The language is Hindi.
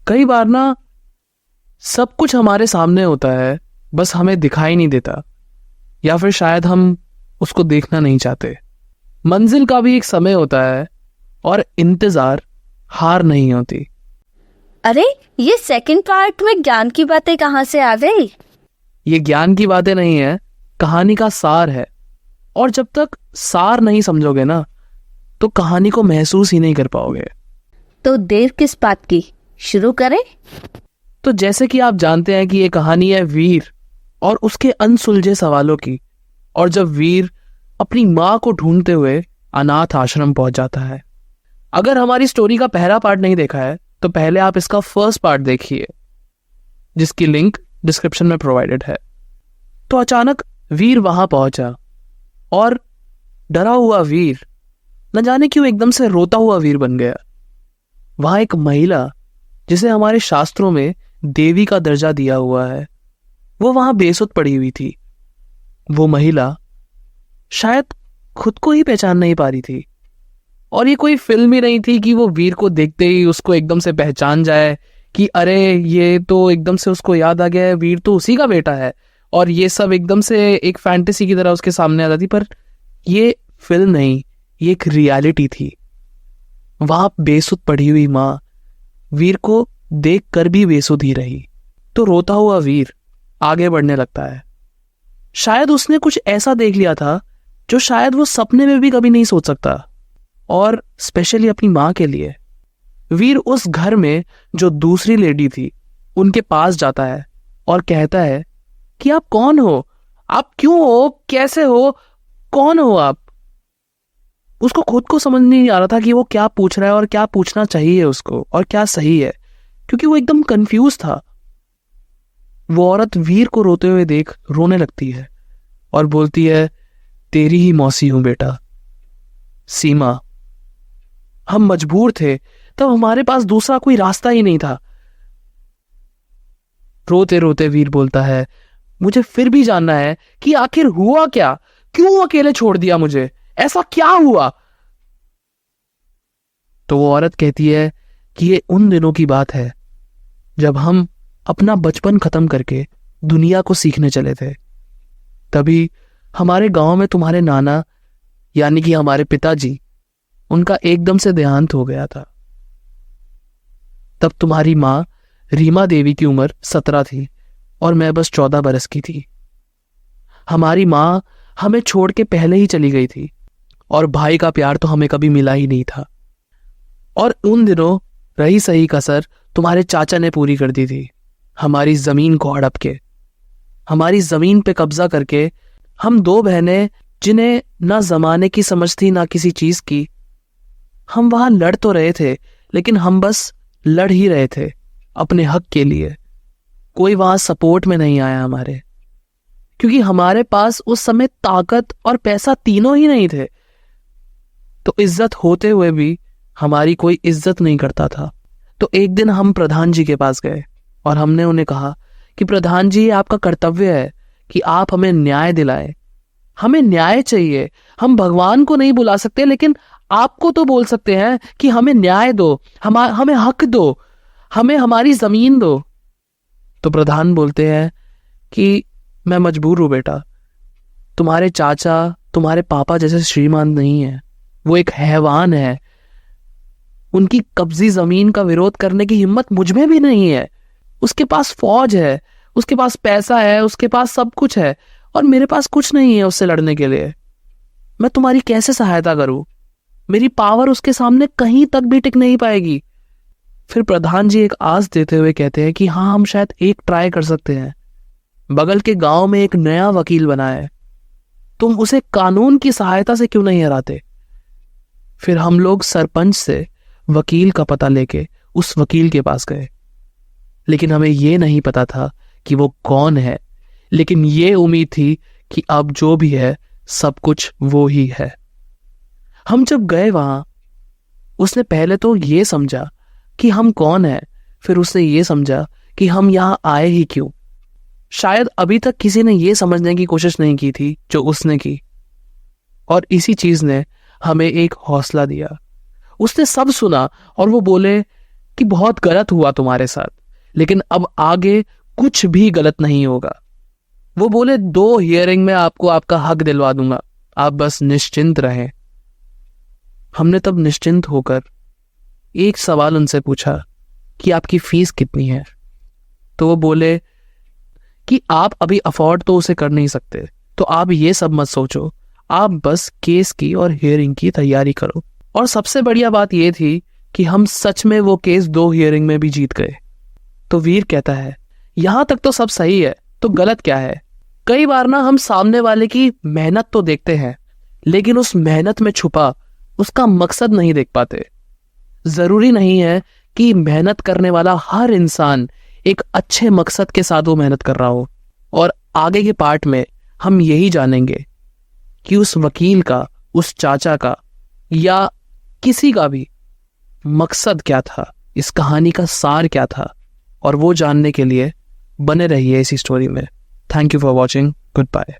कई बार ना सब कुछ हमारे सामने होता है, बस हमें दिखाई नहीं देता, या फिर शायद हम उसको देखना नहीं चाहते। मंजिल का भी एक समय होता है और इंतजार हार नहीं होती। अरे ये सेकंड पार्ट में ज्ञान की बातें कहाँ से आ गई? ये ज्ञान की बातें नहीं है, कहानी का सार है। और जब तक सार नहीं समझोगे ना, तो कहानी को महसूस ही नहीं कर पाओगे। तो देर किस बात की, शुरू करें? तो जैसे कि आप जानते हैं कि ये कहानी है वीर और उसके अनसुलझे सवालों की। और जब वीर अपनी माँ को ढूंढते हुए अनाथ आश्रम पहुंच जाता है। अगर हमारी स्टोरी का पहला पार्ट नहीं देखा है तो पहले आप इसका फर्स्ट पार्ट देखिए, जिसकी लिंक डिस्क्रिप्शन में प्रोवाइडेड है। तो अचानक वीर वहां पहुंचा और डरा हुआ वीर न जाने क्यों एकदम से रोता हुआ वीर बन गया। वहां एक महिला, जिसे हमारे शास्त्रों में देवी का दर्जा दिया हुआ है, वो वहां बेसुध पड़ी हुई थी। वो महिला शायद खुद को ही पहचान नहीं पा रही थी। और ये कोई फिल्म ही नहीं थी कि वो वीर को देखते ही उसको एकदम से पहचान जाए कि अरे ये तो एकदम से उसको याद आ गया है, वीर तो उसी का बेटा है, और ये सब एकदम से एक फैंटेसी की तरह उसके सामने आ जाती। पर ये फिल्म नहीं, ये एक रियलिटी थी। वहां बेसुध पड़ी हुई माँ वीर को देख कर भी बेसुध ही रही। तो रोता हुआ वीर आगे बढ़ने लगता है। शायद उसने कुछ ऐसा देख लिया था जो शायद वो सपने में भी कभी नहीं सोच सकता। और स्पेशली अपनी माँ के लिए वीर उस घर में जो दूसरी लेडी थी उनके पास जाता है और कहता है कि आप कौन हो, आप क्यों हो, कैसे हो, कौन हो आप। उसको खुद को समझ नहीं आ रहा था कि वो क्या पूछ रहा है और क्या पूछना चाहिए उसको और क्या सही है, क्योंकि वो एकदम कंफ्यूज था। वो औरत वीर को रोते हुए देख रोने लगती है और बोलती है, तेरी ही मौसी हूं बेटा, सीमा। हम मजबूर थे, तब हमारे पास दूसरा कोई रास्ता ही नहीं था। रोते रोते वीर बोलता है, मुझे फिर भी जानना है कि आखिर हुआ क्या, क्यों अकेले छोड़ दिया मुझे, ऐसा क्या हुआ। तो वो औरत कहती है कि ये उन दिनों की बात है जब हम अपना बचपन खत्म करके दुनिया को सीखने चले थे। तभी हमारे गांव में तुम्हारे नाना, यानी कि हमारे पिताजी, उनका एकदम से देहांत हो गया था। तब तुम्हारी माँ रीमा देवी की उम्र 17 थी और मैं बस 14 बरस की थी। हमारी माँ हमें छोड़ के पहले ही चली गई थी और भाई का प्यार तो हमें कभी मिला ही नहीं था। और उन दिनों रही सही कसर तुम्हारे चाचा ने पूरी कर दी थी। हमारी जमीन को हड़प के, हमारी जमीन पे कब्जा करके, हम दो बहनें जिन्हें ना जमाने की समझ थी ना किसी चीज की, हम वहां लड़ तो रहे थे, लेकिन हम बस लड़ ही रहे थे अपने हक के लिए। कोई वहां सपोर्ट में नहीं आया हमारे, क्योंकि हमारे पास उस समय ताकत और पैसा तीनों ही नहीं थे। तो इज्जत होते हुए भी हमारी कोई इज्जत नहीं करता था। तो एक दिन हम प्रधान जी के पास गए और हमने उन्हें कहा कि प्रधान जी, आपका कर्तव्य है कि आप हमें न्याय दिलाएं, हमें न्याय चाहिए। हम भगवान को नहीं बुला सकते, लेकिन आपको तो बोल सकते हैं कि हमें न्याय दो, हमें हक दो, हमें हमारी जमीन दो। तो प्रधान बोलते हैं कि मैं मजबूर हूं बेटा, तुम्हारे चाचा तुम्हारे पापा जैसे श्रीमान नहीं है, वो एक हैवान है। उनकी कब्जी जमीन का विरोध करने की हिम्मत मुझ में भी नहीं है। उसके पास फौज है, उसके पास पैसा है, उसके पास सब कुछ है, और मेरे पास कुछ नहीं है उससे लड़ने के लिए। मैं तुम्हारी कैसे सहायता करूं? मेरी पावर उसके सामने कहीं तक भी टिक नहीं पाएगी। फिर प्रधान जी एक आस देते हुए कहते हैं कि हाँ, हम शायद एक ट्राई कर सकते हैं। बगल के गांव में एक नया वकील बना है, तुम उसे कानून की सहायता से क्यों नहीं हराते? फिर हम लोग सरपंच से वकील का पता लेके उस वकील के पास गए, लेकिन हमें यह नहीं पता था कि वो कौन है, लेकिन ये उम्मीद थी कि अब जो भी है सब कुछ वो ही है। हम जब गए वहां, उसने पहले तो ये समझा कि हम कौन है, फिर उसने ये समझा कि हम यहां आए ही क्यों। शायद अभी तक किसी ने ये समझने की कोशिश नहीं की थी जो उसने की, और इसी चीज ने हमें एक हौसला दिया। उसने सब सुना और वो बोले कि बहुत गलत हुआ तुम्हारे साथ, लेकिन अब आगे कुछ भी गलत नहीं होगा। वो बोले 2 हियरिंग में आपको आपका हक दिलवा दूंगा, आप बस निश्चिंत रहें। हमने तब निश्चिंत होकर एक सवाल उनसे पूछा कि आपकी फीस कितनी है। तो वो बोले कि आप अभी अफोर्ड तो उसे कर नहीं सकते, तो आप ये सब मत सोचो, आप बस केस की और हियरिंग की तैयारी करो। और सबसे बढ़िया बात ये थी कि हम सच में वो केस 2 हियरिंग में भी जीत गए। तो वीर कहता है, यहां तक तो सब सही है, तो गलत क्या है? कई बार ना हम सामने वाले की मेहनत तो देखते हैं, लेकिन उस मेहनत में छुपा उसका मकसद नहीं देख पाते। जरूरी नहीं है कि मेहनत करने वाला हर इंसान एक अच्छे मकसद के साथ वो मेहनत कर रहा हो। और आगे के पार्ट में हम यही जानेंगे कि उस वकील का, उस चाचा का या किसी का भी मकसद क्या था, इस कहानी का सार क्या था। और वो जानने के लिए बने रहिए इसी स्टोरी में। Thank you for watching. Good bye.